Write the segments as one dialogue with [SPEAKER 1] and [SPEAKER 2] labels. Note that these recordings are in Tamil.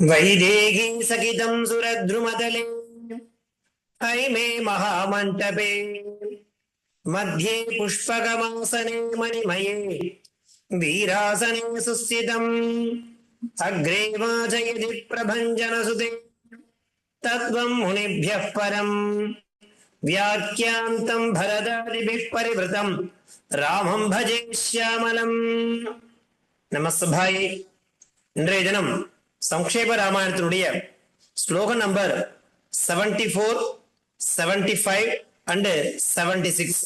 [SPEAKER 1] वैदेही सकितं सुरद्रुमतले हैमे महामण्टपे मध्ये पुष्पकमासने मणिमये वीरासने सुस्थितम् अग्रे वाचयति प्रभञ्जनसुते तत्त्वं मुनिभ्यः परम् व्याख्यान्तं भरदादिभिः परिवृतं रामं भजे श्यामलम्। நமஸ்தபாயே. இன்றைய தினம் சங்கேப ராமாயணத்தினுடைய ஸ்லோகம் நம்பர் 74, 75 and 76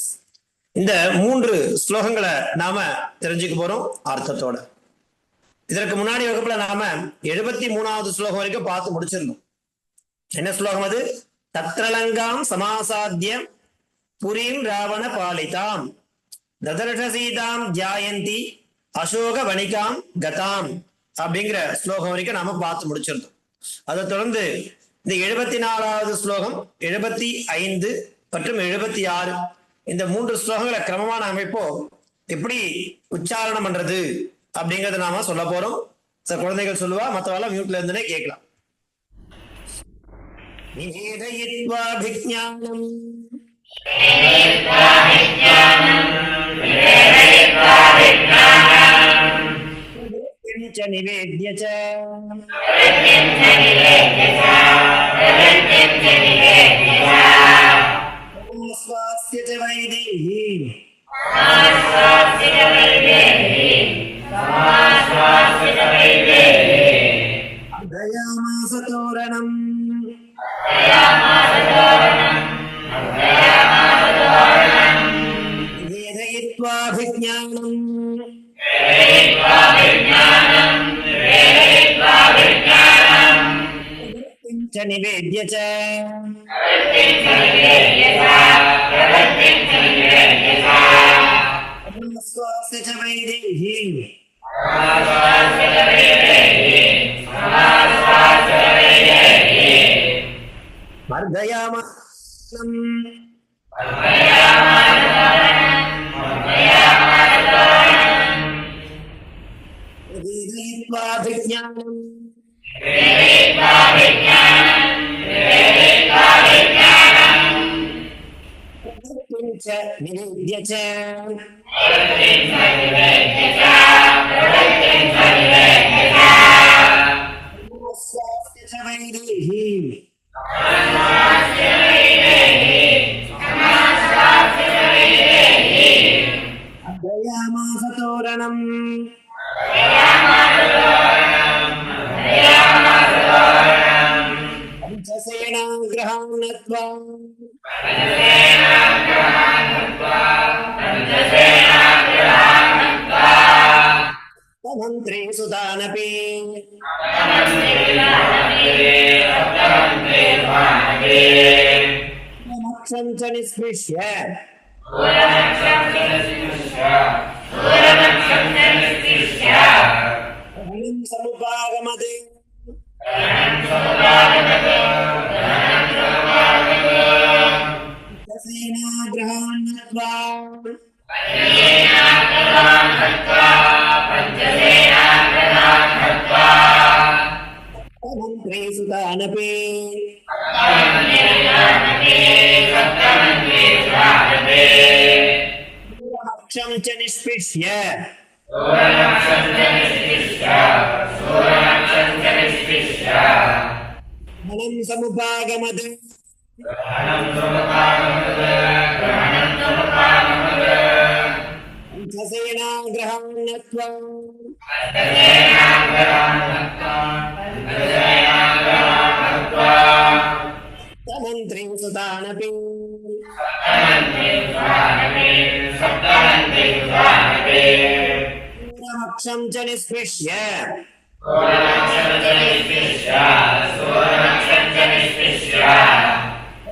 [SPEAKER 1] இந்த 3 ஸ்லோகங்களை நாம தெரிஞ்சுக்க போறோம் அர்த்தத்தோட. இதற்கு முன்னாடி வகுப்புல நாம 73வது ஸ்லோகம் வரைக்கும் பார்த்து முடிச்சிருந்தோம். என்ன ஸ்லோகம் அது? தத்ரலங்காம் சமாசாத்திய புரீம் ராவண பாலிதாம் ததர்ஷ சீதாம் ஜாயந்தி அசோக வணிகாம் கதாம் அப்படிங்கிற ஸ்லோகம் வரைக்கும் நாம பார்த்து முடிச்சிருந்தோம். அதை தொடர்ந்து இந்த 74வது ஸ்லோகம், 75 மற்றும் 76 இந்த 3 ஸ்லோகங்களை கிரமமான அமைப்போ எப்படி உச்சாரணம் பண்றது அப்படிங்கறத நாம சொல்ல போறோம். சில குழந்தைகள் சொல்லுவா, மற்றவெல்லாம் மியூட்ல இருந்துனே கேட்கலாம். நிவேதயித்வாபிஜ்ஞானம் நிவேத்ய ச ஸ்வாஸ்ய ச வைதேஹி அர்தயாமாஸ தோரணம் நிவேதயித்வாபிஜ்ஞானம் நிவேத்ய ச ஸ்வாஸ்ய ச வைதேஹி வர்தயாமாஸம் நிவேதயித்வாபிஜ்ஞானம் நிவேத்ய ச ஸ்வாஸ்ய ச வைதேஹி அர்தயாமாஸ தோரணம் பஞ்சசேனாக்ரஹான் நத்வா மந்த்ரே சுதானபி மக்ஷம் ச நிஸ்பிஷ்ய சமுபாகமதே சேனாக்ரஹான் நத்வா மந்த்ரே சுதானபி மக்ஷம் ச நிஸ்பிஷ்ய மனம் சமுபாகமதே பஞ்சசேனாக்ரஹான் நத்வா மந்த்ரே சுதானபி மக்ஷம் ச நிஸ்பிஷ்ய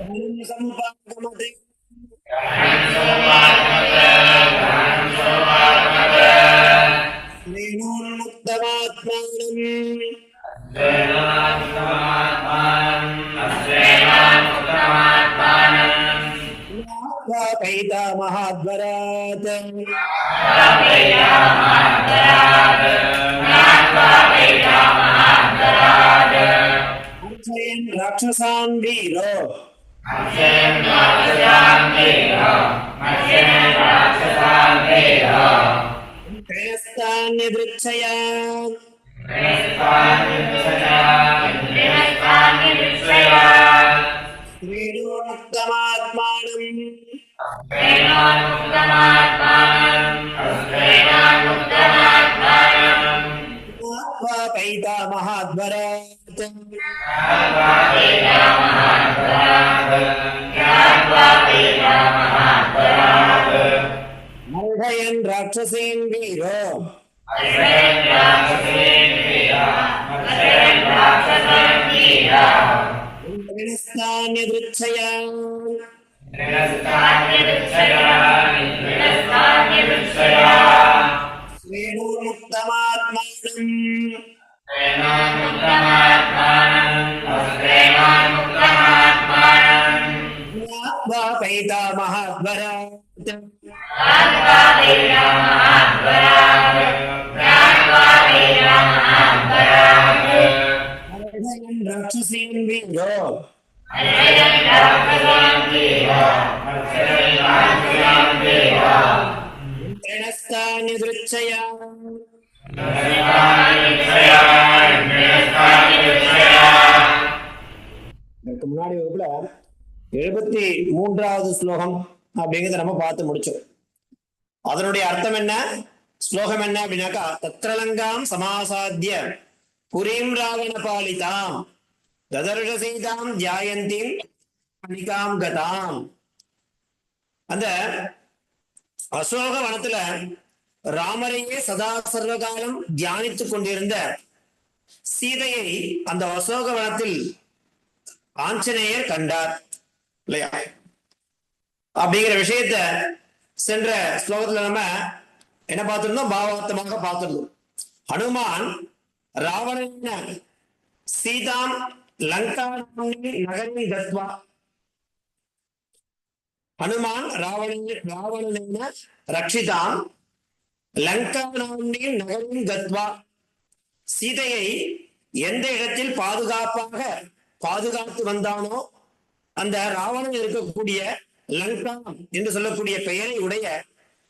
[SPEAKER 1] மனம் சமுபாகமதே மகாத்வராத் ராட்சசான் வீரோ மல்டயன் ராட்சசேன் வீரோ ராட்சசேன் வீரோ முன்னாடி வகுப்புல 73வது ஸ்லோகம் அப்படிங்கிறத நம்ம பார்த்து முடிச்சோம். அதனுடைய அர்த்தம் என்ன, ஸ்லோகம் என்ன அப்படின்னாக்கா, தத்ரலங்காம் சமாசாத்திய புரீம் ராவண பாலிதாம் ததர்ஷ சீதாம் தியாயந்தீம் பணிகாம் கதாம். அந்த அசோக வனத்துல ராமரையே சதா சர்வகாலம் தியானித்துக் கொண்டிருந்த சீதையை அந்த அசோக வனத்தில் ஆஞ்சநேயர் கண்டார் இல்லையா? அப்படிங்கிற விஷயத்த சென்ற ஸ்லோகத்துல நம்ம என்ன பார்த்திருந்தோம், பாவார்த்தமாக பார்த்திருந்தோம். ஹனுமான் ராவணன் சீதாம் லங்கா நகரின் தத்வா, ஹனுமான் ராவணன ரக்ஷிதாம் லங்கா நாமின் நகரின் தத்வா, சீதையை எந்த இடத்தில் பாதுகாத்து வந்தானோ அந்த ராவணன் இருக்கக்கூடிய லங்கா என்று சொல்லக்கூடிய பெயரை உடைய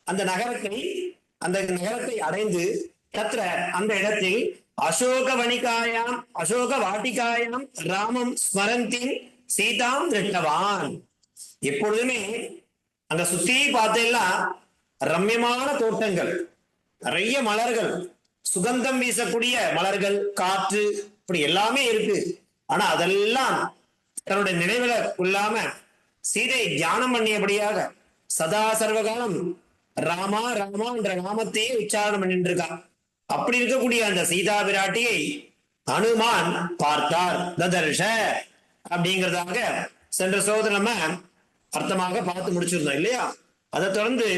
[SPEAKER 1] அந்த நகரத்தை அடைந்து தத்ர அந்த இடத்தில் அசோக வாட்டிகாயாம் ராமம் ஸ்மரந்தி சீதாம் திருஷ்டவான். எப்பொழுதுமே அங்க சுத்தி பார்த்தெல்லாம் ரம்யமான தோட்டங்கள், நிறைய மலர்கள், சுகந்தம் வீசக்கூடிய மலர்கள், காற்று, இப்படி எல்லாமே இருக்கு. ஆனா அதெல்லாம் தன்னுடைய நினைவுல கொள்ளாம சீதை தியானம் பண்ணியபடியாக சதா சர்வகாலம் ராமா ராமா என்ற நாமத்தையே உச்சாரணம் பண்ணிட்டு இருக்கான். அப்படி இருக்கக்கூடிய அந்த சீதா பிராட்டியை ஹனுமான் பார்த்தார், ததர்ஷ அப்படிங்கிறதாக சென்ற சோதனை நம்ம அர்த்தமாக பார்த்து முடிச்சிருந்தோம் இல்லையா? அதை தொடர்ந்து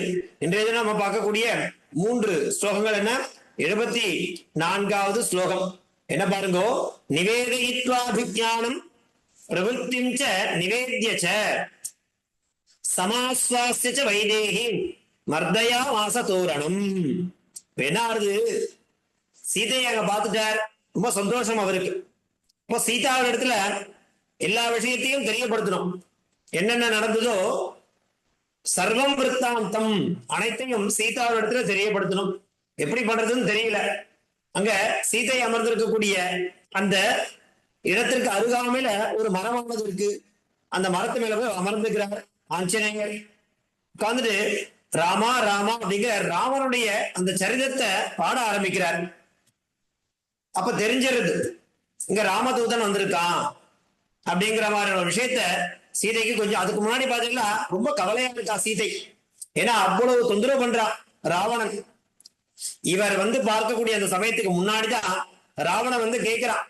[SPEAKER 1] இன்றைய தினம் நம்ம பார்க்கக்கூடிய 3 ஸ்லோகங்கள் என்ன? 74வது ஸ்லோகம் என்ன பாருங்க, நிவேதயித்வாபிஞானம் பிரவృத்திம் ச நிவேத்ய ச சமாஸ்வாஸ்ய ச வைதேகி மர்தயா வாசதோரணம். என்னாருது, சீதையை அங்க பார்த்துட்டார், ரொம்ப சந்தோஷம் அவருக்கு. இப்போ சீதாவின் இடத்துல எல்லா விஷயத்தையும் தெரியப்படுத்தணும். என்னென்ன நடந்ததோ சர்வம் விருத்தாந்தம் அனைத்தையும் சீதாவின் இடத்துல தெரியப்படுத்தணும். எப்படி பண்றதுன்னு தெரியல. அங்க சீதை அமர்ந்திருக்கக்கூடிய அந்த இடத்திற்கு அருகாமையில ஒரு மரமானது இருக்கு. அந்த மரத்து மேல போய் அமர்ந்துக்கிறார் ஆஞ்சநேயர். உட்கார்ந்துட்டு ராமா ராமா அப்படிங்கிற ராமனுடைய அந்த சரிதத்தை பாட ஆரம்பிக்கிறார். அப்ப தெரிஞ்சிருது இங்க ராமதூதன் வந்திருக்கான் அப்படிங்கிற மாதிரி ஒரு விஷயத்த சீதைக்கு கொஞ்சம் அதுக்கு முன்னாடி பாத்தீங்கன்னா ரொம்ப கவலையா இருக்கா சீதை. ஏன்னா அவ்வளவு தொந்தரவு பண்றான் ராவணன். இவர் பார்க்கக்கூடிய அந்த சமயத்துக்கு முன்னாடிதான் ராவணன் கேட்கிறான்,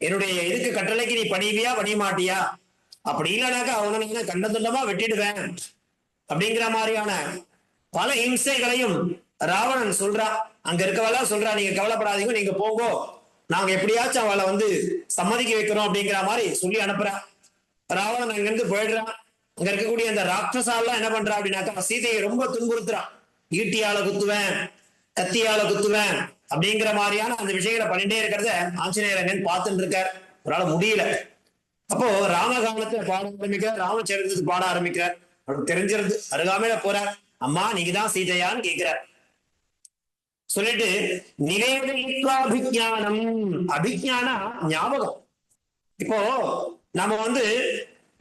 [SPEAKER 1] என்னுடைய இதுக்கு கட்டளைக்கு நீ பணிவியா பணிய மாட்டியா, அப்படி இல்லைனாக்கா அவனை கண்ட துண்டமா வெட்டிடுவேன் அப்படிங்கிற மாதிரியான பல ஹிம்சைகளையும் ராவணன் சொல்றான். அங்க இருக்கவளா சொல்றா, நீங்க கவலைப்படாதீங்க, நீங்க போங்கோ, நாங்க எப்படியாச்சும் அவளை சம்மதிக்க வைக்கிறோம் அப்படிங்கிற மாதிரி சொல்லி அனுப்புறான். ராவணன் அங்கிருந்து போயிடுறான். அங்க இருக்கக்கூடிய அந்த ராட்சசாலாம் என்ன பண்றா அப்படின்னாக்கா சீதையை ரொம்ப துன்புறுத்துறான். ஈட்டியால குத்துவேன், கத்தியால குத்துவேன் அப்படிங்கிற மாதிரியான அந்த விஷயங்களை பண்ணிட்டே இருக்கிறத ஆஞ்சநேயர் பார்த்துட்டு இருக்கார். அவரால் முடியல. அப்போ ராமகானத்தை பாட ஆரம்பிக்கிறார், ராமச்சரித்திரத்துக்கு பாட ஆரம்பிக்கிறார். அவருக்கு தெரிஞ்சிருது, அருகாமையில போறார். அம்மா நீங்க தான் சீதையான்னு கேட்கிறார். சொல்லிட்டு நிவேதித்வாபிஜானம், அபிஜானா ஞாபகம். இப்போ நம்ம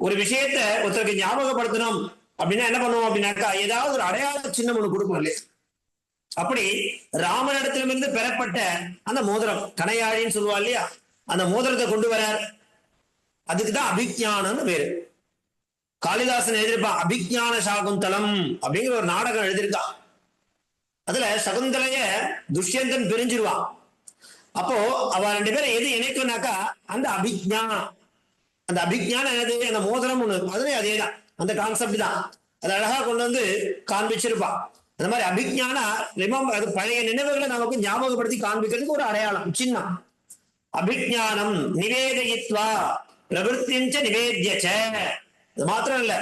[SPEAKER 1] ஒரு விஷயத்த ஒருத்தருக்கு ஞாபகப்படுத்தணும் அப்படின்னா என்ன பண்ணுவோம் அப்படின்னாக்கா, ஏதாவது ஒரு அடையாள சின்னம் ஒண்ணு கொடுப்போம் இல்லையா? அப்படி ராமனிடத்திலிருந்து பெறப்பட்ட அந்த மோதிரம், கணையாழின்னு சொல்லுவா இல்லையா, அந்த மோதிரத்தை கொண்டு வரார். அதுக்குதான் அபிஜானம்னு பேரு. காளிதாசன் எழுதியிருப்பான் அபிஜான சாகுந்தலம் அப்படிங்கிற ஒரு நாடகம் எழுதியிருக்கான். அதுல சகுந்தலைய துஷ்யந்தன் பிரிஞ்சிருவான். அப்போ அவ ரெண்டு பேரும் எது இணைக்கும்னாக்கா அந்த அபிஜா. அந்த அபிஜான என்னது, அந்த மோதிரம் ஒண்ணு, அதுவே அதேதான், அந்த கான்செப்ட் தான். அது அழகா கொண்டு காண்பிச்சிருப்பான். அந்த மாதிரி அபிஜானா ரிமெம்பர், அது பழைய நினைவுகளை நமக்கு ஞாபகப்படுத்தி காண்பிக்கிறதுக்கு ஒரு அடையாளம், சின்னம். அபிஜானம் நிவேதயித்வா பிரவருத்திஞ்ச நிவேத்யச்ச. அது மாத்திரம் இல்ல,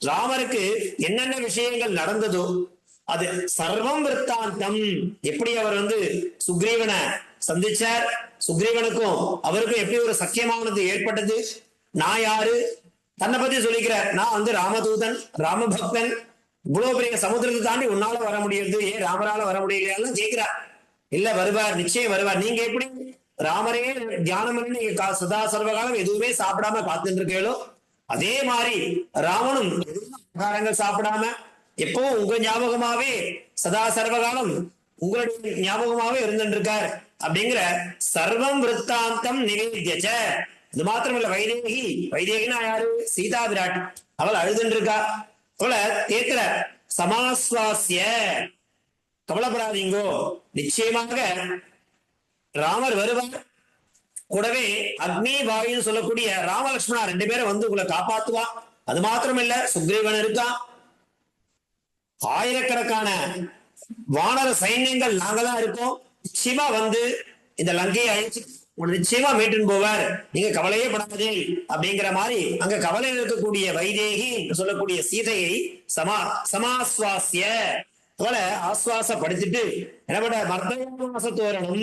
[SPEAKER 1] ராமருக்கு என்னென்ன விஷயங்கள் நடந்ததோ அது சர்வம் விற்த்தாந்தம். எப்படி அவர் சுக்ரீவனை சந்திச்சார், சுக்ரீவனுக்கும் அவருக்கும் எப்படி ஒரு சக்கியமானது ஏற்பட்டது, நான் யாரு, தன்னை பத்தி சொல்லிக்கிறார். நான் ராமதூதன், ராமபக்தன், இவ்வளவு பெரிய சமுத்திரத்தை தாண்டி உன்னால வர முடியாது, ஏன் ராமரால வர முடியலையான்னு கேட்கிறார். இல்ல வருவார், நிச்சயம் வருவார். நீங்க எப்படி ராமரே தியானம் பண்ணி நீங்க சதா சர்வகாலம் எதுவுமே சாப்பிடாம காத்துட்டு இருக்கீங்களோ, அதே மாதிரி ராமனும் ஆகாரங்கள் சாப்பிடாம எப்பவும் உங்க ஞாபகமாவே சதா சர்வகாலம் உங்களுடைய ஞாபகமாவே இருந்துட்டு இருக்கார் அப்படிங்கிற சர்வம் விற்த்தாந்தம் நிவேத்யச்ச. இது மாத்திரமல்ல, வைதேகி, வைதேகினா யாரு, சீதா விராட், அவள் அழுதுன்னு இருக்கா. அவளை கேட்கிற சமாஸ்வாசிய, கவலைப்படாதீங்கோ, நிச்சயமாக ராமர் வருவார். கூடவே அக்னி வாயுன்னு சொல்லக்கூடிய ராமலட்சுமணா ரெண்டு பேரும் உங்களை காப்பாத்துவா. அது மாத்திரம் இல்ல, சுக்ரீவன் இருக்கான், ஆயிரக்கணக்கான வானர சைன்யங்கள் நாங்கதான் இருக்கோம். நிச்சயமா இந்த லங்கையை அழிச்சு நிச்சயமா மீட்டுன்னு போவார், நீங்க கவலையே படாதே அப்படிங்கிற மாதிரி அங்க கவலையில் இருக்கக்கூடிய வைதேகி சொல்லக்கூடிய சீதையை சமாஸ்வாசிய, அவளை ஆஸ்வாசப்படுத்திட்டு என்ன பண்ற, மர்த்தயாமாச தோரணம்.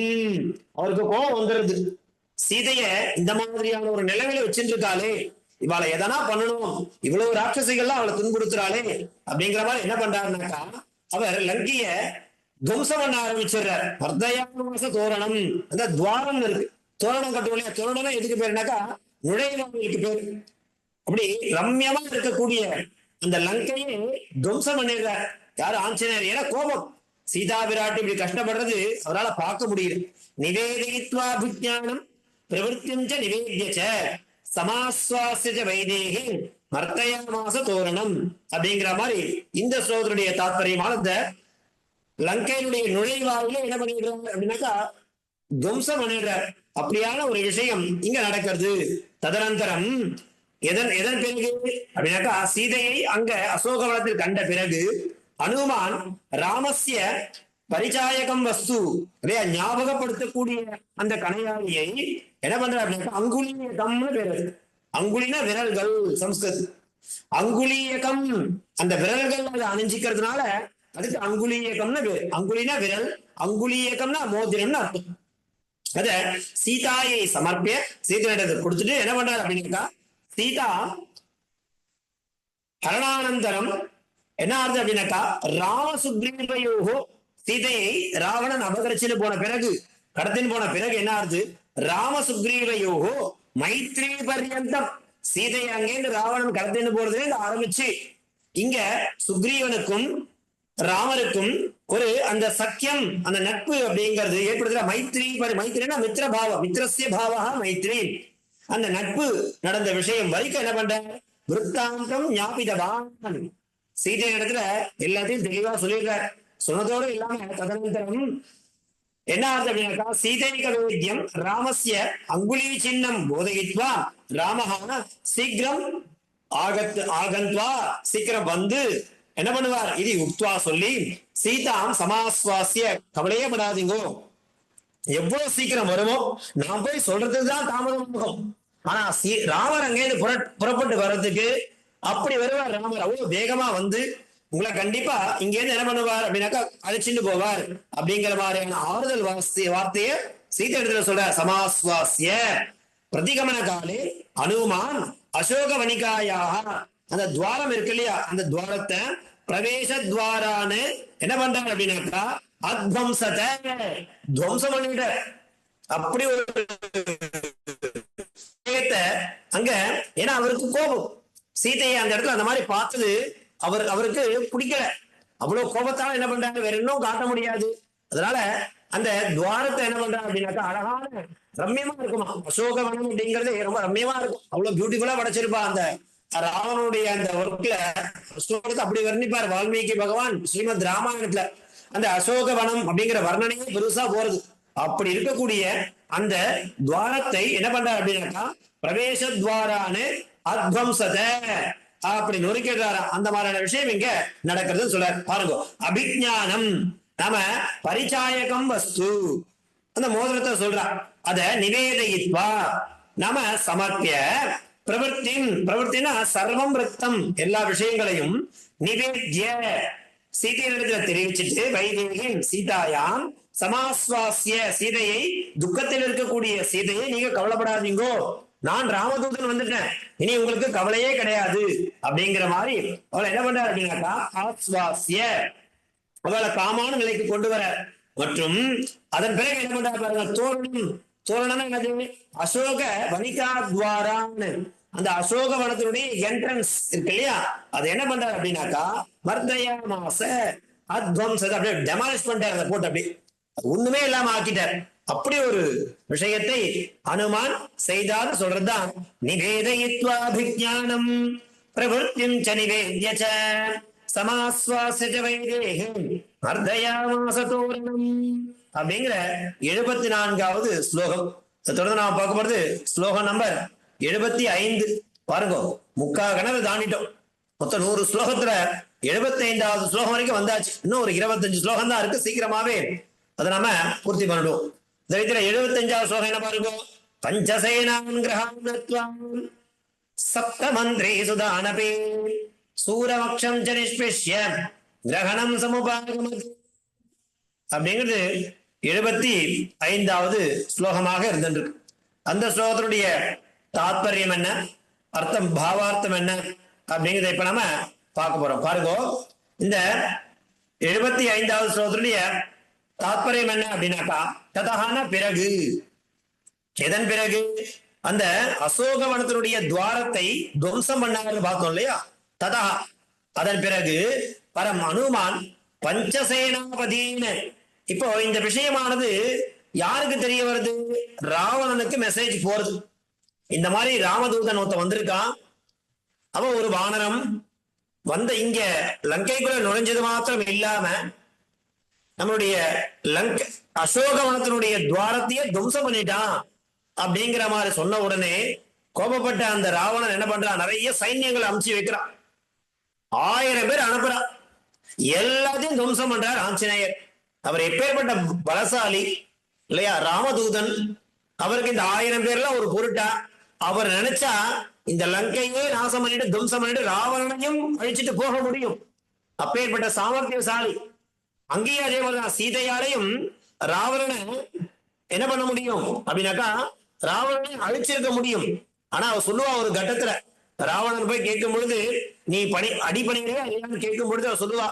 [SPEAKER 1] அவருக்கு கோபம் வந்துருது, சீதைய இந்த மாதிரியான ஒரு நிலைமையில வச்சுட்டு இருக்காளே, இவளை எதனா பண்ணணும், இவ்வளவு ராட்சசிகள்லாம் அவளை துன்புறுத்துறாளே அப்படிங்கிற மாதிரி என்ன பண்றாருனாக்கா, அவர் லங்கிய துவம்சம் பண்ண ஆரம்பிச்சிடுறார். மர்த்தயாமாச தோரணம், அந்த துவாரம் இருக்கு, தோரணம் கட்டுவோம் இல்லையா, தோரணம் எதுக்கு பேருனாக்கா நுழைவாயிலுக்கு பேரு. அப்படி ரம்யமா இருக்கக்கூடிய அந்த லங்கையை துவம்சம் பண்ணிடுறார். யாரு, ஆஞ்சநேயர். ஏன்னா கோபம், சீதா விராட்டி இப்படி கஷ்டப்படுறது அவரால் பார்க்க முடியுது. நிவேதித்வாபிஜானம் பிரவருத்திஞ்ச நிவேத்யச்ச சமாஸ்வாசிய வைதேகி மர்த்தயாமாச தோரணம் அப்படிங்கிற மாதிரி இந்த ஸ்லோகத்துடைய தாத்பரியமான இந்த லங்கையினுடைய நுழைவாயில என்ன பண்ணிடுறாங்க அப்படின்னாக்கா துவம்சம் பண்ணிடுறார். அப்படியான ஒரு விஷயம் இங்க நடக்கிறது. ததனந்தரம் எதன் பிறகு அப்படின்னாக்கா, சீதையை அங்க அசோகவனத்தில் கண்ட பிறகு அனுமான் ராமஸ்ய பரிச்சாயகம் வஸ்து, ஞாபகப்படுத்தக்கூடிய அந்த கணையாளியை என்ன பண்ற அப்படின்னா அங்குலீயகம்னு பேரு. அங்குலினா விரல்கள் சம்ஸ்கிருத், அங்குலீயகம் அந்த விரல்கள் அதை அணிஞ்சிக்கிறதுனால அதுக்கு அங்குலீயகம்னு பேரு. அங்குலினா விரல், அங்குலீயகம்னா மோதிரம்னு அர்த்தம். அத சீதாயை சமர்ப்பிய சீதையிடத்தை கொடுத்துட்டு என்ன பண்றாரு அப்படின்னாக்கா, சீதா ஹரணானந்தரம் என்ன ஆகுது அப்படின்னாக்கா, ராம சுக்ரீவயோகோ, சீதையை ராவணன் அபகரிச்சுன்னு போன பிறகு, கடத்தின்னு போன பிறகு என்ன ஆகுது, ராம சுக்ரீவயோகோ மைத்ரி பர்யந்தம், சீதையை அங்கேருந்து ராவணன் கடத்தின்னு போறதுல ஆரம்பிச்சு இங்க சுக்ரீவனுக்கும் ராமருக்கும் ஒரு அந்த சக்கியம், அந்த நட்பு அப்படிங்கிறது ஏற்படுத்துற. மைத்ரி, மைத்ரினா மித்திர பாவம், மித்திரஸ்ய பாவா மைத்ரி. அந்த நட்பு நடந்த விஷயம் வரைக்கும் என்ன பண்ற, விருத்தாந்தம் ஞாபிதவான், சீதை இடத்துல எல்லாத்தையும் தெளிவா சொல்லிடுறார். சொன்னதோடு இல்லாம ததனந்தரம் என்ன ஆகுது அப்படின்னாக்கா, சீதைக வைத்தியம் ராமஸ்ய அங்குலி சின்னம் போதயித்வா ராமஹான சீக்கிரம் ஆகந்த்வா, சீக்கிரம் என்ன பண்ணுவார், இது உக்த்வா சொல்லி சீதாம் சமாஸ்வாசிய, கவலையே படாதீங்கோ, எவ்வளவு சீக்கிரம் வருமோ நான் போய் சொல்றதுதான் தாமதம். ஆனா ராமர் அங்கேருந்து புறப்பட்டு வர்றதுக்கு அப்படி வருவார். ராமர் அவ்வளவு வேகமா உங்களை கண்டிப்பா இங்க இருந்து என்ன பண்ணுவார் அப்படின்னாக்கா அழைச்சிட்டு போவார் அப்படிங்கிற மாதிரியான ஆறுதல் வார்த்தைய சீதை இடத்துல சொல்ற. சமாஸ்வாசிய பிரதிகமன காலே அனுமான் அசோக வணிகாயாக அந்த துவாரம் இருக்கு இல்லையா, அந்த துவாரத்தை பிரவேச துவாரான்னு என்ன பண்றாங்க அப்படின்னாக்கா அத்வம்சத துவம்சம் பண்ணிட்ட. அப்படி ஒரு அங்க ஏன்னா அவருக்கு கோபம், சீதையை அந்த இடத்துல அந்த மாதிரி பார்த்தது அவருக்கு பிடிக்கல. அவ்வளவு கோபத்தால என்ன பண்றாங்க, வேற இன்னும் காட்ட முடியாது. அதனால அந்த துவாரத்தை என்ன பண்றாங்க அப்படின்னாக்கா அழகான ரம்யமா இருக்குமா. அசோகவனம் அப்படிங்கிறது ரொம்ப ரம்யமா இருக்கும். அவ்வளவு பியூட்டிஃபுல்லா படைச்சிருப்பா அந்த ராவனுடைய அந்த ஒர்க்ல. அசோகத்தை அப்படி வர்ணிப்பார் வால்மீகி பகவான் ஸ்ரீமத் ராமாயணத்துல. அந்த அசோகவனம் அப்படிங்கிற வர்ணனையே பெருசா போறது. அப்படி இருக்கக்கூடிய அந்த துவாரத்தை என்ன பண்றாரு அப்படின்னாக்கா பிரவேச துவாரான்னு அத்வம்சத அப்படி நொறுக்கிறாரா. அந்த மாதிரியான விஷயம் இங்க நடக்கிறது சொல்றாரு பாருங்க. அபிஜானம் நாம பரிச்சாயகம் வஸ்து அந்த மோதிரத்தை சொல்றா, அத நிவேதயித்வா நாம சமர்ப்பிய பிரவர்த்தினா சர்வம் ரத்தம் எல்லா விஷயங்களையும் நிவேத்ய சீதையிடத்துல தெரிவிச்சுட்டு வைதேகின் சீதாயாம் சமாஸ்வாசிய சீதையை துக்கத்தில் இருக்கக்கூடிய சீதையை நீங்க கவலைப்படாதீங்கோ, நான் ராமதூதன் வந்துட்டேன், இனி உங்களுக்கு கவலையே கிடையாது அப்படிங்கிற மாதிரி அவளை என்ன பண்றாரு அப்படின்னாக்கா ஆஸ்வாசிய அவளை காமான நிலைக்கு கொண்டு வர. மற்றும் அதன் பிறகு என்ன பண்றாரு பாருங்க, தோரணம் என்னது அசோக வனிகா துவாரான்னு அந்த அசோக வனத்தினுடைய என்ட்ரன்ஸ் இருக்கு இல்லையா, அது என்ன பண்றாரு அப்படின்னாக்கா மர்தயா மாச அத்வம்சத அப்படியே டெமாலிஷ் பண்றாரு. அதை போட்டு அப்படி ஒண்ணுமே இல்லாம ஆக்கிட்டார். அப்படி ஒரு விஷயத்தை அனுமான் செய்தாத சொல்றதுதான் நிவேதயித்வாபிஜானம் பிரவருத்திம் ச நிவேத்ய ச சமாஸ்வாஸ்ய ச வைதேஹிம் மர்தயாமாஸ தோரணம் அப்படிங்கிற 74வது ஸ்லோகம். தொடர்ந்து நாம பார்க்க போறது ஸ்லோகம் நம்பர் 75. பாருங்க, முக்கா கணக்கு தாண்டிட்டோம். மொத்தம் 100 ஸ்லோகத்துல 75வது ஸ்லோகம் வரைக்கும் வந்தாச்சு. இன்னும் ஒரு 25 ஸ்லோகம் தான் இருக்கு. சீக்கிரமாவே அதை நாம பூர்த்தி பண்ணிடுவோம். இந்த இடத்துல 75வது ஸ்லோகம் என்ன பாருங்க, பஞ்சசேனான் கிரகான் சப்த மந்திரி சுதானபே சூரமக்ஷம் ச நிஷ்பிஷ்ய கிரகணம் சமுபாகமது அப்படிங்கிறது 75வது ஸ்லோகமாக இருந்திருக்கு. அந்த ஸ்லோகத்தினுடைய தாத்பரியம் என்ன, அர்த்தம் பாவார்த்தம் என்ன அப்படிங்கிறத இப்ப நம்ம பார்க்க போறோம். பாருங்க, இந்த 75வது ஸ்லோகத்தினுடைய தாத்பரியம் என்ன அப்படின்னாக்கா ததஹான பிறகு, எதன் பிறகு அந்த அசோகவனத்தினுடைய துவாரத்தை துவம்சம் பண்ணாங்கன்னு பார்த்தோம் இல்லையா, ததா அதன் பிறகு பரம் அனுமான் பஞ்சசேனாபதின்னு. இப்போ இந்த விஷயமானது யாருக்கு தெரிய வருது, ராவணனுக்கு மெசேஜ் போறது. இந்த மாதிரி ராமதூதன் ஒருத்த வந்திருக்கான், அவன் ஒரு வானரம் வந்த இங்க லங்கைக்குள்ள நுழைஞ்சது மாத்திரம் இல்லாம நம்மளுடைய அசோகவனத்தினுடைய துவாரத்தையே துவம்சம் பண்ணிட்டான் அப்படிங்கிற மாதிரி சொன்ன உடனே கோபப்பட்ட அந்த ராவணன் என்ன பண்றான், நிறைய சைன்யங்களை அமுச்சு வைக்கிறான். 1000 பேர் அனுப்புறான். எல்லாத்தையும் துவம்சம் பண்றார் ஆஞ்சநேயர். அவர் எப்பேற்பட்ட பலசாலி இல்லையா, ராமதூதன். அவருக்கு இந்த 1000 பேர்லாம் ஒரு பொருட்டா? அவர் நினைச்சா இந்த லங்கையே நாசம் பண்ணிட்டு துவம்சம் பண்ணிட்டு ராவணனையும் அழிச்சிட்டு போக முடியும். அப்பேற்பட்ட சாமர்த்தியசாலி. அங்கேயே அதே மாதிரிதான் சீதையாலையும் ராவணனை என்ன பண்ண முடியும் அப்படின்னாக்கா ராவணனை அழிச்சிருக்க முடியும். ஆனா அவ சொல்லுவா ஒரு கட்டத்துல, ராவணன் போய் கேட்கும் பொழுது நீ அடிப்படையிலே இல்லையான்னு கேட்கும் பொழுது அவ சொல்லுவா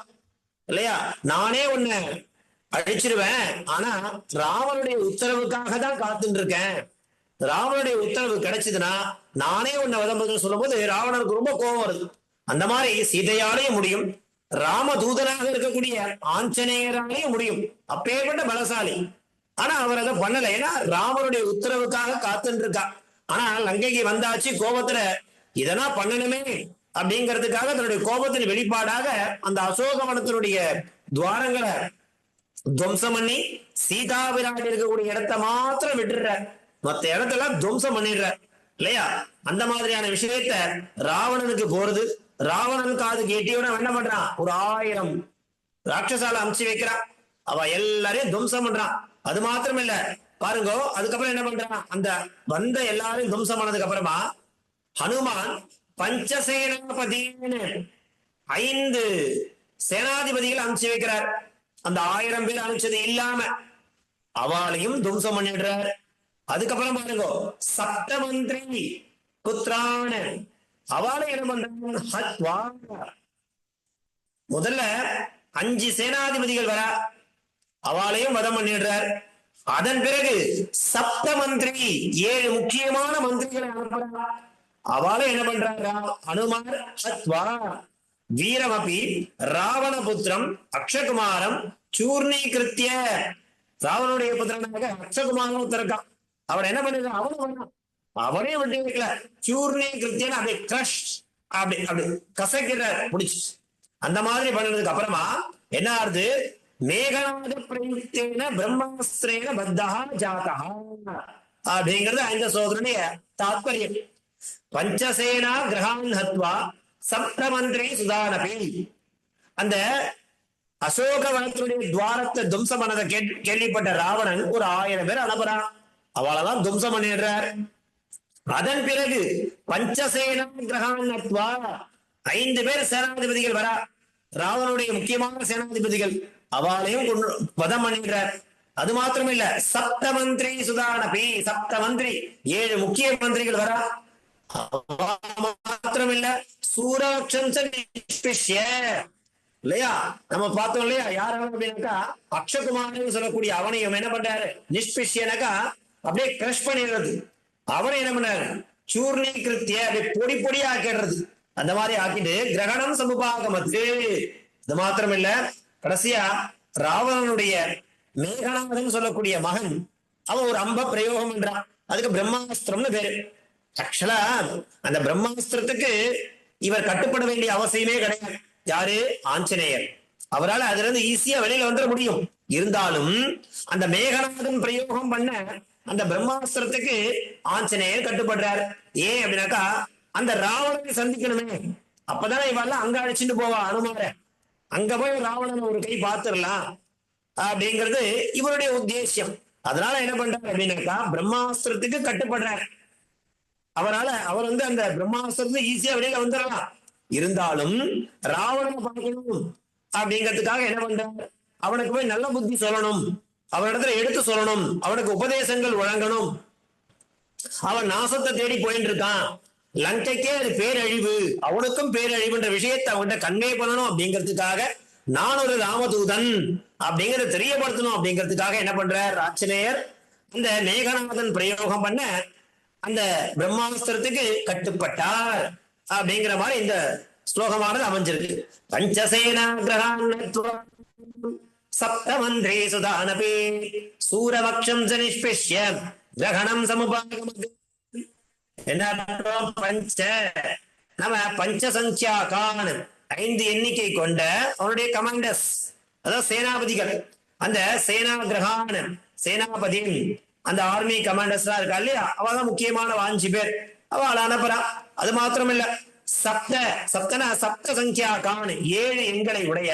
[SPEAKER 1] இல்லையா, நானே உன்னை அழிச்சிருவேன், ஆனா ராவனுடைய உத்தரவுக்காக தான் காத்துட்டு இருக்கேன். ராவனுடைய உத்தரவு கிடைச்சதுன்னா நானே உன்னை வதம்பதுன்னு சொல்லும் போது ராவணனுக்கு ரொம்ப கோபம் வருது. அந்த மாதிரி சீதையாலேயும் முடியும், ராமதூதனாக இருக்கக்கூடிய ஆஞ்சநேயராலேயும் முடியும். அப்பேற்பட்ட பலசாலி. ஆனா அவர் அதை பண்ணல. ஏன்னா ராமனுடைய உத்தரவுக்காக காத்துட்டு இருக்கா. ஆனா லங்கைக்கு வந்தாச்சு கோபத்துல இதெல்லாம் பண்ணணுமே அப்படிங்கிறதுக்காக தன்னுடைய கோபத்தின் வெளிப்பாடாக அந்த அசோகவனத்தினுடைய துவாரங்களை துவம்சம் பண்ணி சீதா விராட்டி இருக்கக்கூடிய இடத்தை மாத்திரம் விட்டுடுற, மத்த இடத்தெல்லாம் துவம்சம் பண்ணிடுற இல்லையா. அந்த மாதிரியான விஷயத்த ராவணனுக்கு போறது. ராவணன் காது கேட்டியோட என்ன பண்றான், ஒரு 1000 ராட்சசால அமுச்சு வைக்கிறான். அவ எல்லாரையும் துவம்சம் பண்றான். அது மாத்திரம் இல்ல பாருங்க, அதுக்கப்புறம் என்ன பண்றான், அந்த வந்த எல்லாரையும் துவம்சம் பண்ணதுக்கு அப்புறமா ஹனுமான் பஞ்சசேனாபதினு 5 சேனாதிபதிகள் அனுப்பிச்சு வைக்கிறார். அந்த 1000 பேர் அனுப்பிச்சது இல்லாம அவளையும் துவம்சம் பண்ணிடுறார். அதுக்கப்புறம் பாருங்க, சப்தமந்திரி புத்திரான அவளை என்ன பண்றாங்க, முதல்ல 5 சேனாதிபதிகள் வரா, அவளையும் வதம் பண்ணிடுறார். அதன் பிறகு சப்த மந்திரி 7 முக்கியமான மந்திரிகளை அனுப்புறார். அவளை என்ன பண்றாரா, அனுமார் ஹத்வா வீரமபி ராவண புத்திரம் அக்ஷகுமாரம் சூர்ணீகிருத்திய. ராவனுடைய புத்திரனாக அக்ஷகுமாரம் இருக்கான். அவன் என்ன பண்ணிருக்கான், அவனே விட்டு வைக்கல, சூர்ணீகிருத்தியன்னு அப்படி கிரஷ் அப்படி அப்படி கசக்கிறார் பிடிச்சு. அந்த மாதிரி பண்ணதுக்கு அப்புறமா என்ன ஆகுது, மேகநாத பிரயுக்தேன பிரம்மாஸ்திரேன பத்தா ஜாதா அப்படிங்கிறது இந்த சோதரனுடைய தாத்பரியம். பஞ்சசேனா கிரகான் ஹத்வா சப்தமந்திரி சுதானபி. அந்த அசோக வனத்தினுடைய துவாரத்தை துவம்சம் பண்ணதை கேள்விப்பட்ட ராவணன் ஒரு 1000 பேர் அனுப்புறான். அவளதான் துவம்சம் பண்ணிடுறார். அதன் பிறகு பஞ்சசேனா கிரகான் ஹத்வா 5 பேர் சேனாதிபதிகள் வரா, ராவனுடைய முக்கியமான சேனாதிபதிகள், அவளையும் வதம் பண்ணிடுறார். அது மாத்திரம் இல்ல, சப்த மந்திரி சுதானபி, சப்த மந்திரி 7 முக்கிய மந்திரிகள் வரா, மாத்திரம் இல்ல சூராட்சம் இல்லையா, நம்ம பார்த்தோம் இல்லையா, யாராவது அப்படின்னாக்கா அக்ஷகுமாரன் சொல்லக்கூடிய அவனையும் என்ன பண்றாரு, நிஷ்பிஷ்யனாக்கா அப்படியே கிரஷ் பண்ணிடுறது. அவனை என்ன பண்ணாரு, சூர்ணீகிருத்திய அப்படியே பொடி பொடியா ஆக்கிடுறது. அந்த மாதிரி ஆக்கிட்டு கிரகணம் சமுபாகமத்து. இது மாத்திரம் இல்ல, கடைசியா ராவணனுடைய மேகநாதன் சொல்லக்கூடிய மகன் அவன் ஒரு அம்ப பிரயோகம் பண்றான். அதுக்கு பிரம்மாஸ்திரம்னு பேரு. ஆக்சுவலா அந்த பிரம்மாஸ்திரத்துக்கு இவர் கட்டுப்பட வேண்டிய அவசியமே கிடையாது. யாரு, ஆஞ்சநேயர். அவரால் அதுல இருந்து ஈஸியா வெளியில வந்துட முடியும். இருந்தாலும் அந்த மேகநாதன் பிரயோகம் பண்ண அந்த பிரம்மாஸ்திரத்துக்கு ஆஞ்சநேயர் கட்டுப்படுறாரு. ஏன் அப்படின்னாக்கா, அந்த ராவணனை சந்திக்கணுமே, அப்பதானே இவெல்லாம் அங்க அழைச்சிட்டு போவா அனுமார, அங்க போய் ராவணன் ஒரு கை பார்த்துடலாம் அப்படிங்கிறது இவருடைய உத்தேசியம். அதனால என்ன பண்றாரு அப்படின்னாக்கா, பிரம்மாஸ்திரத்துக்கு கட்டுப்படுறாரு. அவர் அந்த பிரம்மாஸ்திரத்துக்கு ஈஸியா வெளியில வந்துடலாம். இருந்தாலும் ராவணனை பார்க்கணும் அப்படிங்கிறதுக்காக என்ன பண்றாரு, அவனுக்கு போய் நல்ல புத்தி சொல்லணும், அவனிடத்துல எடுத்து சொல்லணும், அவனுக்கு உபதேசங்கள் வழங்கணும். அவன் நாசத்தை தேடி போயிட்டு இருக்கான், லங்கைக்கே அது பேரழிவு, அவனுக்கும் பேரழிவுன்ற விஷயத்தை அவன்கிட்ட கன்வே பண்ணணும் அப்படிங்கிறதுக்காக, நான் ஒரு ராமதூதன் அப்படிங்கறத தெரியப்படுத்தணும் அப்படிங்கிறதுக்காக என்ன பண்றார் ஆஞ்சநேயர், இந்த மேகநாதன் பிரயோகம் பண்ண அந்த பிரம்மாஸ்திரத்துக்கு கட்டுப்பட்டார் அப்படிங்கிற மாதிரி இந்த ஸ்லோகமானது அமைஞ்சிருக்கு. பஞ்சசேனா கிரகான் சப்தமந்திரி சுதானபி சூரபக்ஷம் நிஷ்பிஷ்ய கிரகணம் சமுபாகமது. என்ன பஞ்ச, நம்ம பஞ்சசங்கியாகான் 5 எண்ணிக்கை கொண்ட அவருடைய கமாண்டர்ஸ், அதாவது சேனாபதிகள். அந்த சேனா கிரகான் சேனாபதி, அந்த ஆர்மி கமாண்டர்ஸ் இருக்கா இல்லையா, அவதான் முக்கியமான 5 பேர், அவளை அனுப்புறா. அது மாத்திரம் இல்ல, சப்தனா சப்த சங்கியாகான் 7 எண்களை உடைய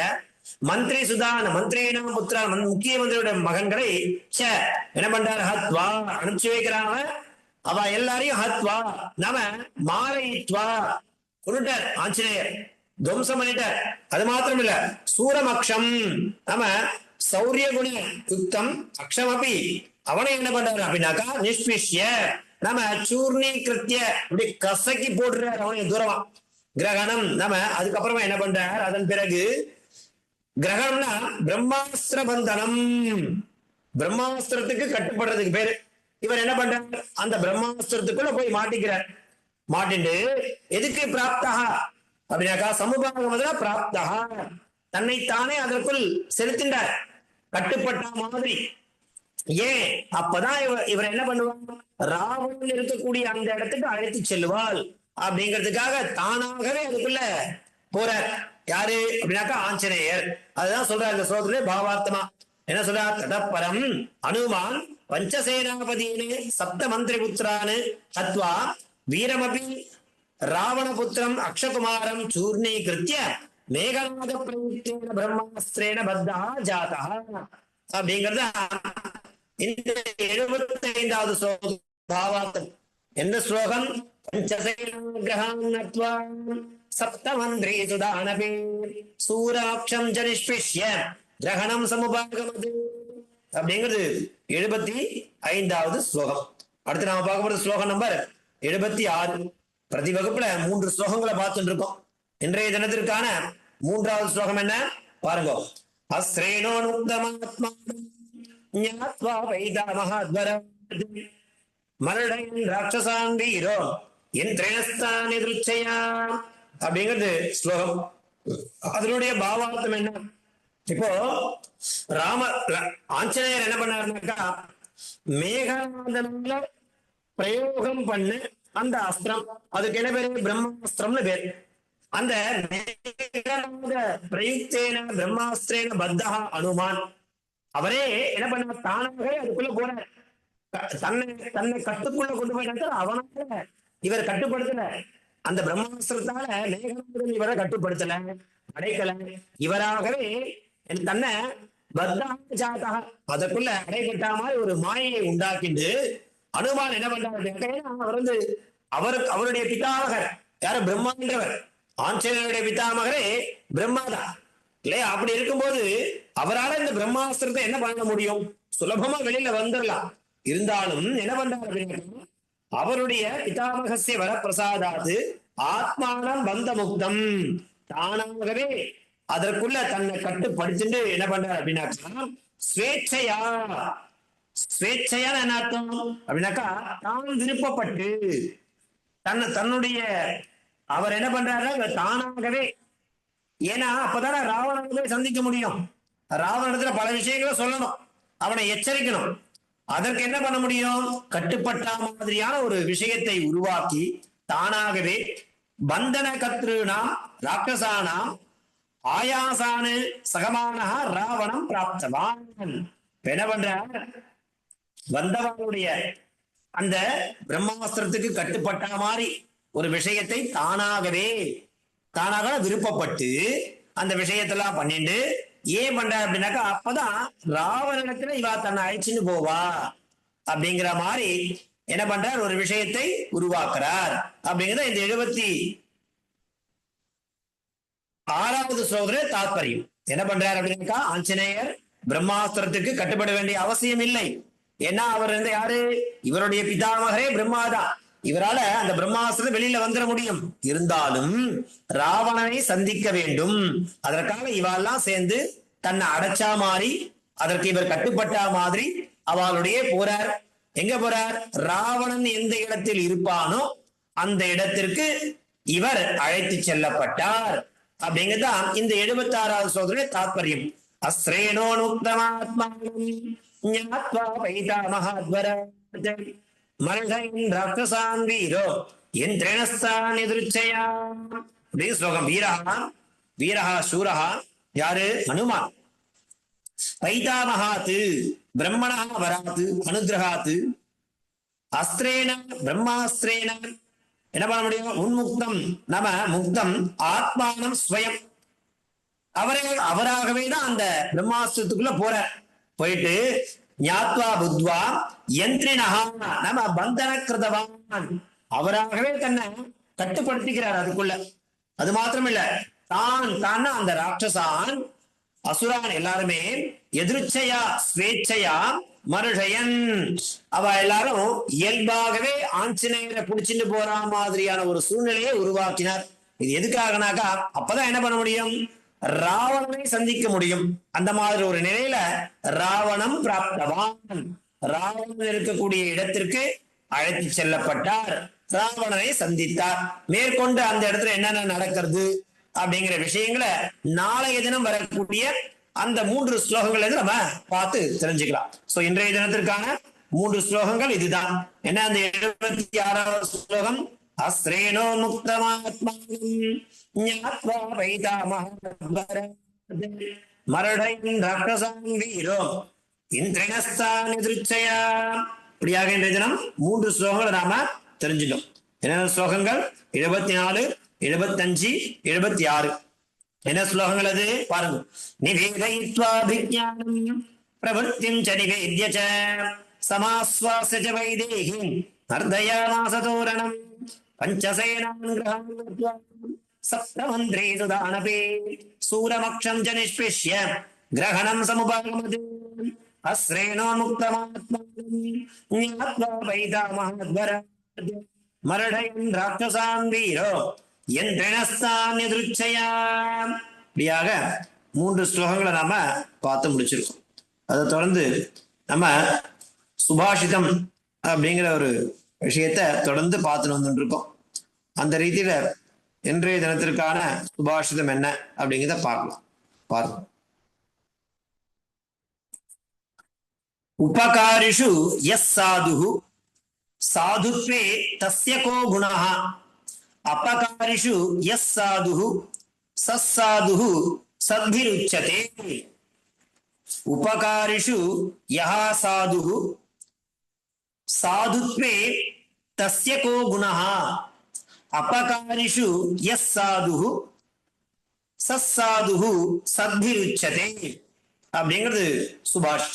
[SPEAKER 1] மந்திரி சுதான் மந்திரினா புத்திரா முக்கிய மந்திரியோட மகன்களை என்ன பண்றாரு, ஹத்வா அனுப்பிச்சு வைக்கிறாங்க. அவ எல்லாரையும் ஹத்வா நாம மாலைத்வா கொண்டுட்டார் ஆஞ்சநேயர், துவம்சம் பண்ணிட்டார். அது மாத்திரம் இல்ல, சூரமக்ஷம் நாம சௌரிய குண யுக்தம் அக்ஷம் அப்படி அவனை என்ன பண்றாரு அப்படின்னாக்கா நிஷ்பிஷ்ய நாம சூர்ணீகிருத்திய இப்படி கசக்கி போடுறார் அவனை தூரமா. கிரகணம் நாம அதுக்கப்புறமா என்ன பண்றார், அதன் பிறகு கிரகணம்னா பிரம்மாஸ்திர பந்தனம், பிரம்மாஸ்திரத்துக்கு கட்டுப்படுறதுக்கு பேரு. இவர் என்ன பண்றார், அந்த பிரம்மாஸ்திரத்துக்குள்ள போய் மாட்டிக்கிறார். மாட்டிட்டு எதுக்கு பிராப்தா அப்படின்னாக்கா சமுபாகமதுல பிராப்தா, தன்னைத்தானே அதற்குள் செலுத்தின்றார் கட்டுப்பட்ட மாதிரி. ஏன், அப்பதான் இவர் என்ன பண்ணுவாங்க, ராவணன் இருக்கக்கூடிய அந்த இடத்துக்கு அழைத்து செல்வாள் அப்படிங்கிறதுக்காக தானாகவே அதுக்குள்ள போறார். யாரு அப்படின்னாக்கா ஆஞ்சநேயர். அதுதான் சொல்றாரு இந்த ஸ்லோகத்திலே பாவார்த்தமா. என்ன சொல்றார், ததப்பரம் அனுமான் பஞ்சசேனாபதினு சப்த மந்திரி புத்திரானு ஹத்வா வீரமபி ராவணபுத்திரம் அக்ஷகுமாரம் சூர்ணீகிருத்திய மேகநாத பிரயுக்தேன பிரம்மாஸ்திரேன பத்தா ஜாதா அப்படிங்கிறது இந்த 75வது ஸ்லோகம் பாவார்த்தம். எந்த ஸ்லோகம், பஞ்சசேனாகிரகான் ஹத்வா சப்தமந்திரி சுதானபி சூராட்சம் நிஷ்பிஷ்ய கிரகணம் சமுபாகமது அப்படிங்கிறது 75வது ஸ்லோகம். அடுத்து நாம பார்க்க போறது ஸ்லோகம் நம்பர் 76. பிரதி வகுப்புல 3 ஸ்லோகங்களை பார்த்துட்டு இருக்கோம். இன்றைய தினத்திற்கான 3வது ஸ்லோகம் என்ன பாருங்க. அஸ்ரேனோ நுக்தமாத்மானம் ஞாத்வா வைதாமஹத்வர மரடைன் ராட்சசான் வீரோ என் திரேணஸ்தான் எதிர்ச்சையா அப்படிங்கிறது ஸ்லோகம். அதனுடைய பாவார்த்தம் என்ன? இப்போ ஆஞ்சநேயர் என்ன பண்ணாருனாக்கா, மேகநாதனால பிரயோகம் பண்ண அந்த அஸ்திரம், அதுக்கு என்ன பேரு? பிரம்மாஸ்திரம்னு பேரு. அந்த மேகநாத பிரயுக்தேன பிரம்மாஸ்திரேன பத்தஹ அனுமான், அவரே என்ன பண்ண, தானாகவே அதுக்குள்ள போறார். தன்னை கட்டுக்குள்ள கொண்டு போயிட்டாரு. அவனால இவர் கட்டுப்படுத்தல. அந்த பிரம்மாஸ்திரத்தால மேகநாதன் இவரை கட்டுப்படுத்தல, அடைக்கல. இவராகவே தன்னை பத்தாஜாதா அதற்குள்ள அடைபட்ட மாதிரி ஒரு மாயையை உண்டாக்கிண்டு அனுமான் என்ன பண்றாரு? அவர் அவருடைய பிதாமகர் யாரு? பிரம்மான்றவர். ஆஞ்சநேயருடைய பிதாமகரே பிரம்மாதான் இல்லையா? அப்படி இருக்கும்போது அவரால் இந்த பிரம்மாஸ்திரத்தை என்ன பண்ண முடியும்? சுலபமா வெளியில வந்துடலாம். இருந்தாலும் என்ன பண்றாரு அப்படின்னு, அவருடைய பிதாமகசிய வரப்பிரசாதாது ஆத்மானம் பந்த முக்தம், தானாகவே அதற்குள்ள தன்னை கட்டுப்படுத்திட்டு என்ன பண்றாரு அப்படின்னாக்கா, ஸ்வேச்சையா. ஸ்வேச்சையான என்ன அர்த்தம் அப்படின்னாக்கா, தான் விருப்பப்பட்டு தன்னுடைய அவர் என்ன பண்றாரு தானாகவே. ஏன்னா அப்பதானே ராவணனை சந்திக்க முடியும். ராவணத்துல பல விஷயங்களை சொல்லணும், அவனை எச்சரிக்கணும். அதற்கு என்ன பண்ண முடியும்? கட்டுப்பட்ட மாதிரியான ஒரு விஷயத்தை உருவாக்கி தானாகவே பந்தன கத்ருணாம் ராட்சசானாம் ஆயாசானு சகமானஹ ராவணம் பிராப்தவான். என்ன பண்ற, வந்தவனுடைய அந்த பிரம்மாஸ்திரத்துக்கு கட்டுப்பட்ட மாதிரி ஒரு விஷயத்தை தானாக விருப்பப்பட்டு அந்த விஷயத்தெல்லாம் பண்ணிட்டு ஏன் பண்ற அப்படின்னாக்கா, அப்பதான் ராவணத்துல இவா தன்னை அழைச்சின்னு போவா அப்படிங்கிற மாதிரி என்ன பண்றார், ஒரு விஷயத்தை உருவாக்குறார் அப்படிங்கிறத இந்த 76வது ஸ்லோகத்துல தாத்பரியம். என்ன பண்றார் அப்படின்னாக்கா, ஆஞ்சநேயர் பிரம்மாஸ்திரத்துக்கு கட்டுப்பட வேண்டிய அவசியம் இல்லை. ஏன்னா அவர் வந்து யாரு? இவருடைய பிதாமகரே பிரம்மாதான். இவரால அந்த பிரம்மாஸ்திரத்தை வெளியில வந்துட முடியும். இருந்தாலும் ராவணனை சந்திக்க வேண்டும். அதற்காக இவெல்லாம் சேர்ந்து தன்னை அடைச்சா மாதிரி, அதற்கு இவர் கட்டுப்பட்ட மாதிரி அவளுடைய போறார். எங்க போறார்? ராவணன் எந்த இடத்தில் இருப்பானோ அந்த இடத்திற்கு இவர் அழைத்து செல்லப்பட்டார் அப்படிங்கிறதான் இந்த 76வது ஸ்லோகத்துடைய தாத்பரியம். அஸ்ரேனோ நுக்தமாத்மானம் ஞாத்வா வைதாமஹத்வர மரடைன் ராட்சசான் வீரோ என் திரேணஸ்தான் எதிர்ச்சையா அப்படின்னு ஸ்லோகம். வீரஹா சூரஹா யாரு? ஹனுமான். பைதாமஹாத்து பிரம்மணா வராத்து அனுகிரகாத்து அஸ்திரேன பிரம்மாஸ்திரேன என்ன பண்ண முடியும்? உன்முக்தம் நம முக்தம் ஆத்மானம் ஸ்வயம். அவராகவே தான் அந்த பிரம்மாஸ்திரத்துக்குள்ள போயிட்டு ஞாத்வா புத்வா யந்திரினஹா நம பந்தன கிருதவான், அவராகவே தன்னை கட்டுப்படுத்திக்கிறார் அதுக்குள்ள. அது மாத்திரம் இல்ல, தான் அந்த ராட்சசான் அசுரான் எல்லாருமே எதிர்ச்சையா ஸ்வேச்சையா மருஷயன், அவ எல்லாரும் இயல்பாகவே ஆஞ்சநேயரை புடிச்சுட்டு போற மாதிரியான ஒரு சூழ்நிலையை உருவாக்கினார். இது எதுக்காகனாக்கா, அப்பதான் என்ன பண்ண முடியும்? ராவணனை சந்திக்க முடியும். அந்த மாதிரி ஒரு நிலையில ராவணம் பிராப்தவான், ராவணன் இருக்கக்கூடிய இடத்திற்கு அழைத்து செல்லப்பட்டார், ராவணனை சந்தித்தார். மேற்கொண்டு அந்த இடத்துல என்னென்ன நடக்கிறது அப்படிங்கிற விஷயங்களை நாளைய தினம் வரக்கூடிய அந்த 3 ஸ்லோகங்கள் நம்ம பார்த்து தெரிஞ்சுக்கலாம். சோ இன்றைய தினத்திற்கான 3 ஸ்லோகங்கள் இதுதான். என்ன? அந்த 76வது ஸ்லோகம் அஸ்ரேனோ முக்தமாத்மானம் ஞாத்வா வைதாமஹத்வர மரடைன் ராட்சசான் வீரோ இந்திரனஸ்தான் எதிர்ச்சையா. இப்படியாக இன்றைய தினம் 3 ஸ்லோகங்களை நாம தெரிஞ்சிட்டோம். என்னென்ன ஸ்லோகங்கள்? 74, 75, 76. என்ன ஸ்லோகங்கள் அது பாருங்க. நிவேதயித்வாபிஜ்ஞானம் பிரவృத்திம் ச நிவேத்ய ச சமாஸ்வாஸ்ய ச வைதேஹி நர்தயாமாஸ தோரணம் பஞ்சசேனான் கிரஹான் சப்தமந்திரே சுதானபே சூரமக்ஷம் ச நிஷ்பிஷ்ய கிரஹணம் சமுபாகமதே மரடையன் ராட்சசான் வீரோ என்றெனஸ்தான் எதிர்ச்சையா. இப்படியாக 3 ஸ்லோகங்களை நாம பார்த்து முடிச்சிருக்கோம். அதை தொடர்ந்து நம்ம சுபாஷிதம் அப்படிங்கிற ஒரு விஷயத்த தொடர்ந்து பார்த்துட்டு வந்துட்டு இருக்கோம். அந்த ரீதியில இன்றைய தினத்திற்கான சுபாஷிதம் என்ன அப்படிங்கிறத பார்க்கலாம். பாருங்க. உபகாரிஷு யஸ் சாதுஹு சாதுத்வே தஸ்ய கோ குணஹ அபகாரிஷு யஸ் சாதுஹு சஸ்ஸாதுஹு சத்பிருச்யதே. உபகாரிஷு யஹ சாதுஹு சாதுத்வே தஸ்ய கோ குணஹ அபகாரிஷு யஸ் சாதுஹு சஸ்ஸாதுஹு சத்பிருச்யதே அப்படிங்கிறது சுபாஷ்.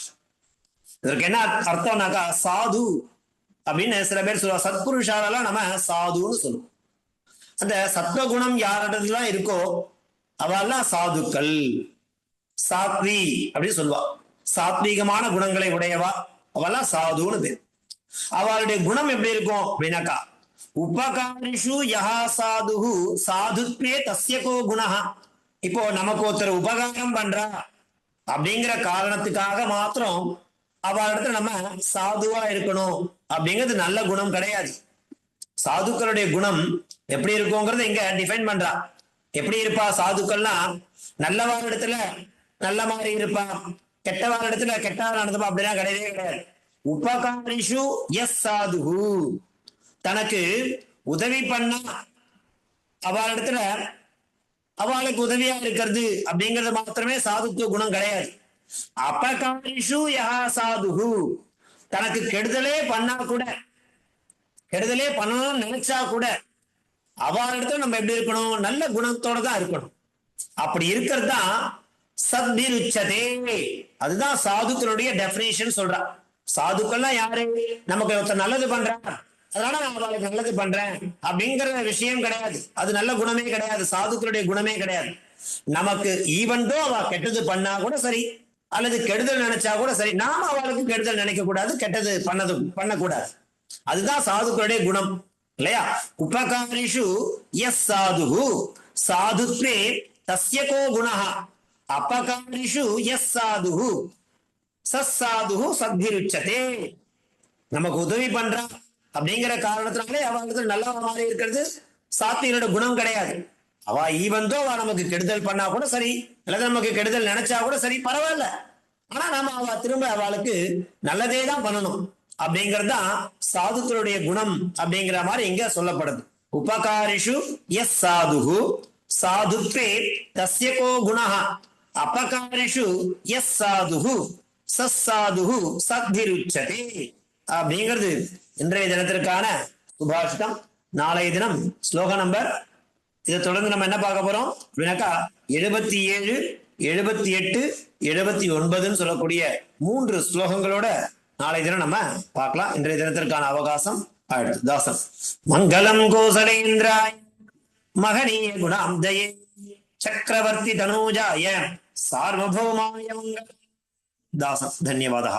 [SPEAKER 1] இதற்கு என்ன அர்த்தம்னாக்கா, சாது அப்படின்னு சில பேர் சொல்லுவா. சத்புருஷாலெல்லாம் நம்ம சாதுன்னு சொல்லுவோம். அந்த சத்வகுணம் யாரிடத்துலாம் இருக்கோ அவெல்லாம் சாதுக்கள், சாத்வி அப்படின்னு சொல்லுவா. சாத்வீகமான குணங்களை உடையவா அவெல்லாம் சாதுன்னு பேர். அவளுடைய குணம் எப்படி இருக்கும் அப்படின்னாக்கா, உபகாரிஷு யஹா சாதுஹு சாதுத்வே தஸ்யகோ குணஹா. இப்போ நமக்கு ஒருத்தர் உபகாரம் பண்றா அப்படிங்கிற காரணத்துக்காக மாத்திரம் அவளிடத்துல நம்ம சாதுவா இருக்கணும் அப்படிங்கிறது நல்ல குணம் கிடையாது. சாதுக்களுடைய குணம் எப்படி இருக்குங்கிறத இங்க டிஃபைன் பண்றா. எப்படி இருப்பா சாதுக்கள்னா, நல்லவார் இடத்துல நல்ல மாதிரி இருப்பா, கெட்டவார் இடத்துல கெட்டவார் நடந்துப்பா, அப்படிலாம் கிடையவே கிடையாது. உபகாரிஷு எஸ் சாதுஹு, தனக்கு உதவி பண்ணா அவளிடத்துல அவளுக்கு உதவியா இருக்கிறது அப்படிங்கிறது மாத்திரமே சாதுத்துவ குணம் கிடையாது. அபகாரிஷு யஹா சாதுஹு, தனக்கு கெடுதலே பண்ணா கூட, கெடுதலே பண்ணணும்னு நினைச்சா கூட அவளிடத்துல நம்ம எப்படி இருக்கணும், நல்ல குணத்தோட தான் இருக்கணும். அப்படி இருக்கிறது தான் சத்பிருச்சதே. அதுதான் சாதுக்களுடைய டெபினிஷன் சொல்றா. சாதுக்கள்லாம் யாரு, நமக்கு ஒருத்தர் நல்லது பண்றா அதனால நான் அவளுக்கு நல்லது பண்றேன் அப்படிங்கிற விஷயம் கிடையாது. அது நல்ல குணமே கிடையாது, சாதுக்களுடைய குணமே கிடையாது. நமக்கு ஈவன்தோ அவ கெட்டது பண்ணா கூட சரி, அல்லது கெடுதல் நினைச்சா கூட சரி, நாம அவளுக்கு கெடுதல் நினைக்க கூடாது, கெட்டது பண்ணக்கூடாது. அதுதான் சாதுக்களுடைய குணம் இல்லையா. உபகாரிஷு எஸ் சாதுஹு சாதுத்வே தஸ்ய கோ குணஹ அபகாரிஷு எஸ் சாதுஹு சஸ்ஸாதுஹு சத்பிருச்யதே. நமக்கு உதவி பண்றா அப்படிங்கிற காரணத்தினாலே அவளுக்கு நல்ல மாதிரி இருக்கிறது சாத்தியனோட குணம் கிடையாது. அவ ஈவன்தோ அவ நமக்கு கெடுதல் பண்ணா கூட சரி, அல்லது நமக்கு கெடுதல் நினைச்சா கூட சரி, பரவாயில்ல. ஆனா நாம அவ திரும்ப அவளுக்கு நல்லதே தான் பண்ணணும் அப்படிங்கிறது தான் சாதுக்களுடைய குணம் அப்படிங்கிற மாதிரி இங்க சொல்லப்படுது. உபகாரிஷு எஸ் சாதுஹு சாதுத்வே தஸ்ய கோ குணஹ அபகாரிஷு எஸ் சாதுஹு சஸ்ஸாதுஹு சத்பிருச்யதே அப்படிங்கிறது இன்றைய தினத்திற்கான சுபாஷிதம். நாளைய தினம் ஸ்லோக நம்பர், இதை தொடர்ந்து நம்ம என்ன பார்க்க போறோம் அப்படின்னாக்கா 77, 78, 79 சொல்லக்கூடிய 3 ஸ்லோகங்களோட நாளைய தினம் நம்ம பார்க்கலாம். இன்றைய தினத்திற்கான அவகாசம் ஆயிடுச்சு. தாசன். மங்களம் கோசலேந்திராய மகனீய குணாப்தயே சக்கரவர்த்தி தனூஜாய சார்வபௌமாய மங்களம். தாசன். தன்யவாதः.